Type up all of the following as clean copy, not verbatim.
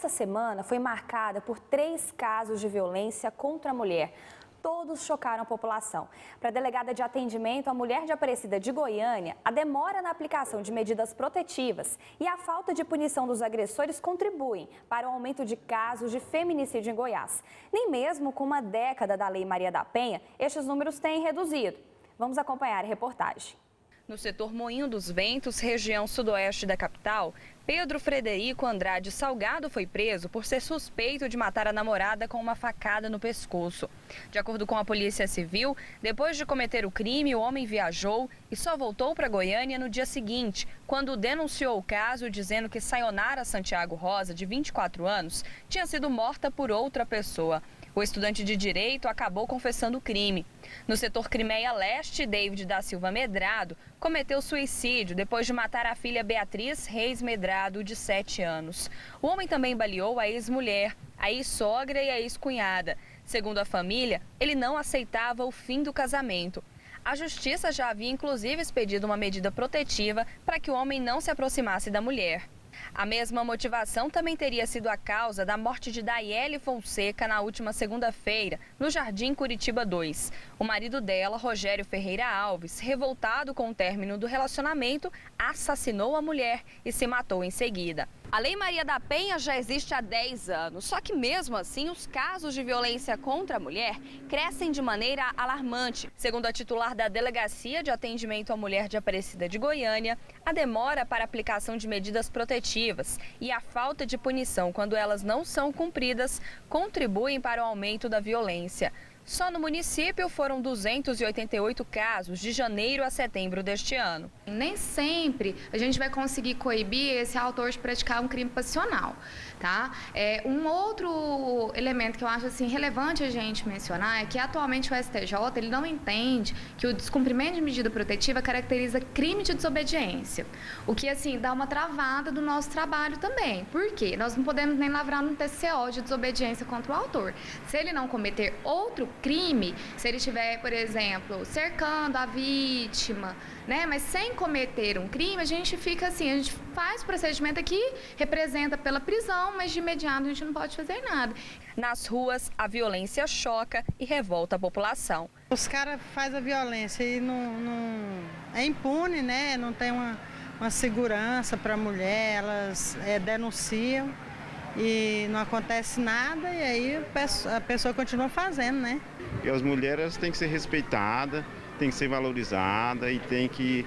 essa semana foi marcada por 3 casos de violência contra a mulher. Todos chocaram a população. Para a delegada de atendimento, a mulher de Aparecida de Goiânia, a demora na aplicação de medidas protetivas e a falta de punição dos agressores contribuem para o aumento de casos de feminicídio em Goiás. Nem mesmo com uma década da Lei Maria da Penha, estes números têm reduzido. Vamos acompanhar a reportagem. No setor Moinho dos Ventos, região sudoeste da capital, Pedro Frederico Andrade Salgado foi preso por ser suspeito de matar a namorada com uma facada no pescoço. De acordo com a Polícia Civil, depois de cometer o crime, o homem viajou e só voltou para Goiânia no dia seguinte, quando denunciou o caso dizendo que Sayonara Santiago Rosa, de 24 anos, tinha sido morta por outra pessoa. O estudante de Direito acabou confessando o crime. No setor Crimeia Leste, David da Silva Medrado cometeu suicídio depois de matar a filha Beatriz Reis Medrado, de 7 anos. O homem também baleou a ex-mulher, a ex-sogra e a ex-cunhada. Segundo a família, ele não aceitava o fim do casamento. A justiça já havia inclusive expedido uma medida protetiva para que o homem não se aproximasse da mulher. A mesma motivação também teria sido a causa da morte de Daiele Fonseca na última segunda-feira, no Jardim Curitiba 2. O marido dela, Rogério Ferreira Alves, revoltado com o término do relacionamento, assassinou a mulher e se matou em seguida. A Lei Maria da Penha já existe há 10 anos, só que mesmo assim os casos de violência contra a mulher crescem de maneira alarmante. Segundo a titular da Delegacia de Atendimento à Mulher de Aparecida de Goiânia, a demora para a aplicação de medidas protetivas e a falta de punição quando elas não são cumpridas contribuem para o aumento da violência. Só no município foram 288 casos de janeiro a setembro deste ano. Nem sempre a gente vai conseguir coibir esse autor de praticar um crime passional, tá? Um outro elemento que eu acho assim, relevante a gente mencionar é que atualmente o STJ ele não entende que o descumprimento de medida protetiva caracteriza crime de desobediência, o que assim dá uma travada do nosso trabalho também. Por quê? Nós não podemos nem lavrar no TCO de desobediência contra o autor. Se ele não cometer outro crime, se ele estiver, por exemplo, cercando a vítima, né, mas sem cometer um crime, a gente fica assim, a gente faz o procedimento aqui, representa pela prisão, mas de imediato a gente não pode fazer nada. Nas ruas, a violência choca e revolta a população. Os caras fazem a violência e não é impune, né? Não tem uma segurança para a mulher, elas denunciam e não acontece nada e aí a pessoa continua fazendo, né? E as mulheres têm que ser respeitadas, têm que ser valorizadas e têm que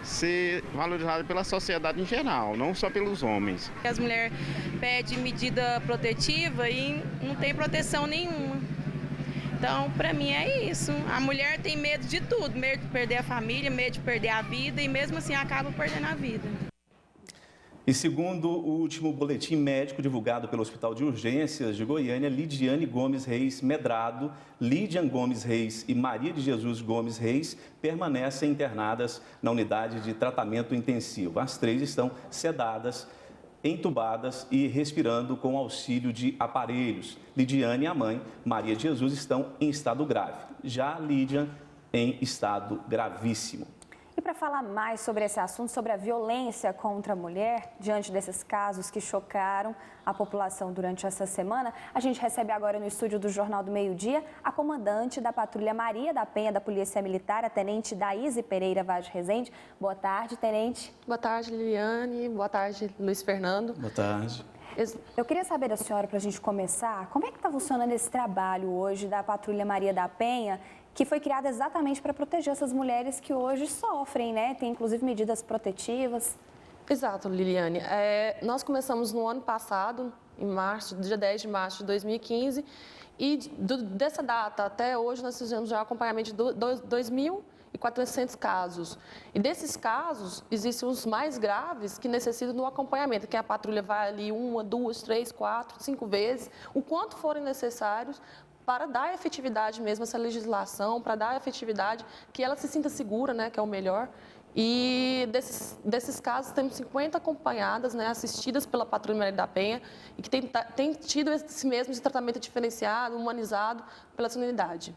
ser valorizadas pela sociedade em geral, não só pelos homens. As mulheres pedem medida protetiva e não tem proteção nenhuma. Então, para mim é isso. A mulher tem medo de tudo, medo de perder a família, medo de perder a vida e mesmo assim acaba perdendo a vida. E segundo o último boletim médico divulgado pelo Hospital de Urgências de Goiânia, Lidiane Gomes Reis Medrado, Lidian Gomes Reis e Maria de Jesus Gomes Reis permanecem internadas na unidade de tratamento intensivo. As 3 estão sedadas, entubadas e respirando com auxílio de aparelhos. Lidiane e a mãe, Maria de Jesus, estão em estado grave. Já Lidian em estado gravíssimo. E para falar mais sobre esse assunto, sobre a violência contra a mulher, diante desses casos que chocaram a população durante essa semana, a gente recebe agora no estúdio do Jornal do Meio-Dia a comandante da Patrulha Maria da Penha da Polícia Militar, a Tenente Daíse Pereira Vaz Rezende. Boa tarde, Tenente. Boa tarde, Liliane. Boa tarde, Luiz Fernando. Boa tarde. Eu queria saber da senhora, para a gente começar, como é que está funcionando esse trabalho hoje da Patrulha Maria da Penha, que foi criada exatamente para proteger essas mulheres que hoje sofrem, né? Tem inclusive medidas protetivas. Exato, Liliane. Nós começamos no ano passado, em março, dia 10 de março de 2015, e dessa data até hoje nós fizemos já acompanhamento de 2.400 casos. E desses casos, existem os mais graves que necessitam do acompanhamento, que a patrulha vai ali 1, 2, 3, 4, 5 vezes, o quanto forem necessários, para dar efetividade mesmo a essa legislação, para dar efetividade, que ela se sinta segura, né, que é o melhor. E desses casos, temos 50 acompanhadas, né, assistidas pela Patrulha Maria da Penha, e que tem tido esse mesmo de tratamento diferenciado, humanizado pela sua unidade.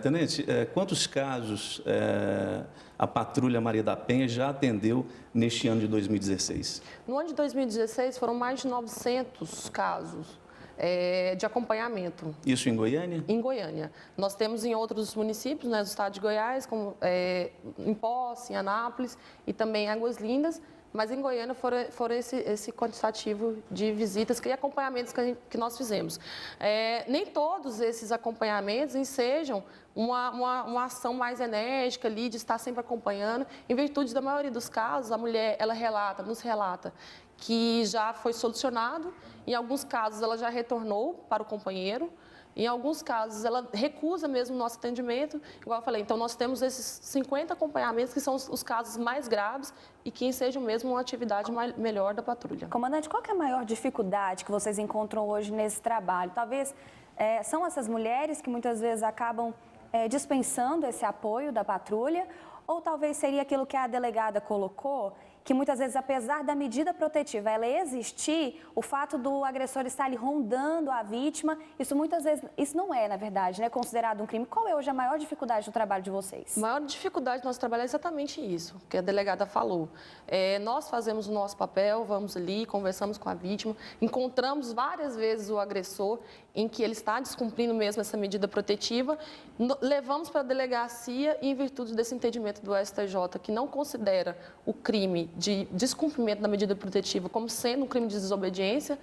Tenente, quantos casos a Patrulha Maria da Penha já atendeu neste ano de 2016? No ano de 2016, foram mais de 900 casos de acompanhamento. Isso em Goiânia? Em Goiânia. Nós temos em outros municípios, né, do estado de Goiás, como em Poce, em Anápolis e também em Águas Lindas, mas em Goiânia foram esse quantitativo de visitas e acompanhamentos que nós fizemos. Nem todos esses acompanhamentos ensejam uma ação mais enérgica ali, de estar sempre acompanhando. Em virtude da maioria dos casos, a mulher ela nos relata que já foi solucionado, em alguns casos ela já retornou para o companheiro, em alguns casos ela recusa mesmo o nosso atendimento, igual eu falei, então nós temos esses 50 acompanhamentos que são os casos mais graves e que ensejam mesmo uma atividade melhor da patrulha. Comandante, qual que é a maior dificuldade que vocês encontram hoje nesse trabalho? Talvez são essas mulheres que muitas vezes acabam dispensando esse apoio da patrulha, ou talvez seria aquilo que a delegada colocou, que muitas vezes, apesar da medida protetiva ela existir, o fato do agressor estar ali rondando a vítima, isso muitas vezes, isso não é, na verdade, né, considerado um crime. Qual é hoje a maior dificuldade do trabalho de vocês? A maior dificuldade do nosso trabalho é exatamente isso, que a delegada falou. Nós fazemos o nosso papel, vamos ali, conversamos com a vítima, encontramos várias vezes o agressor em que ele está descumprindo mesmo essa medida protetiva, levamos para a delegacia e, em virtude desse entendimento do STJ, que não considera o crime de descumprimento da medida protetiva como sendo um crime de desobediência,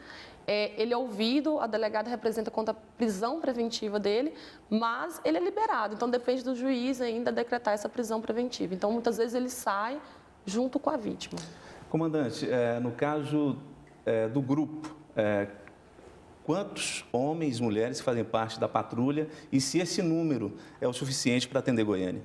ele é ouvido, a delegada representa contra a prisão preventiva dele, mas ele é liberado, então depende do juiz ainda decretar essa prisão preventiva. Então, muitas vezes ele sai junto com a vítima. Comandante, no caso do grupo, quantos homens e mulheres fazem parte da patrulha e se esse número é o suficiente para atender Goiânia?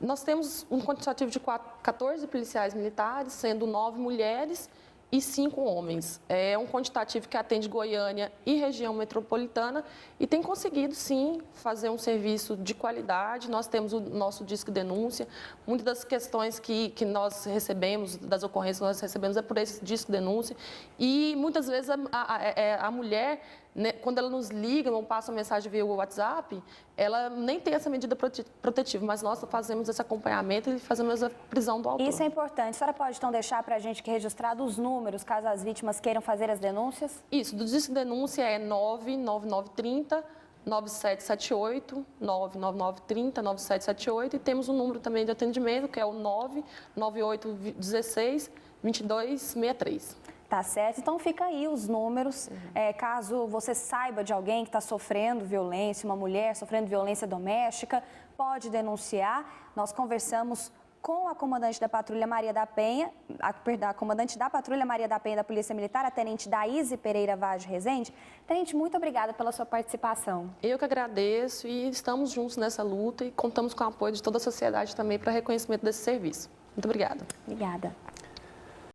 Nós temos um quantitativo de 14 policiais militares, sendo 9 mulheres e 5 homens. É um quantitativo que atende Goiânia e região metropolitana e tem conseguido, sim, fazer um serviço de qualidade. Nós temos o nosso Disque Denúncia. Muitas das questões que nós recebemos, das ocorrências que nós recebemos, é por esse Disque Denúncia. E muitas vezes a mulher, né, quando ela nos liga ou passa uma mensagem via WhatsApp, ela nem tem essa medida protetiva, mas nós fazemos esse acompanhamento e fazemos a prisão do autor. Isso é importante. A senhora pode, então, deixar para a gente que registrado os números, caso as vítimas queiram fazer as denúncias? Isso, do Disque Denúncia é 99930 9778, 99930 9778, e temos um número também de atendimento, que é o 99816 2263. Tá certo? Então fica aí os números. Caso você saiba de alguém que está sofrendo violência, uma mulher sofrendo violência doméstica, pode denunciar. Nós conversamos com a comandante da Patrulha Maria da Penha, a comandante da Patrulha Maria da Penha da Polícia Militar, a tenente Daíse Pereira Vaz Rezende. Tenente, muito obrigada pela sua participação. Eu que agradeço e estamos juntos nessa luta e contamos com o apoio de toda a sociedade também para reconhecimento desse serviço. Muito obrigada. Obrigada.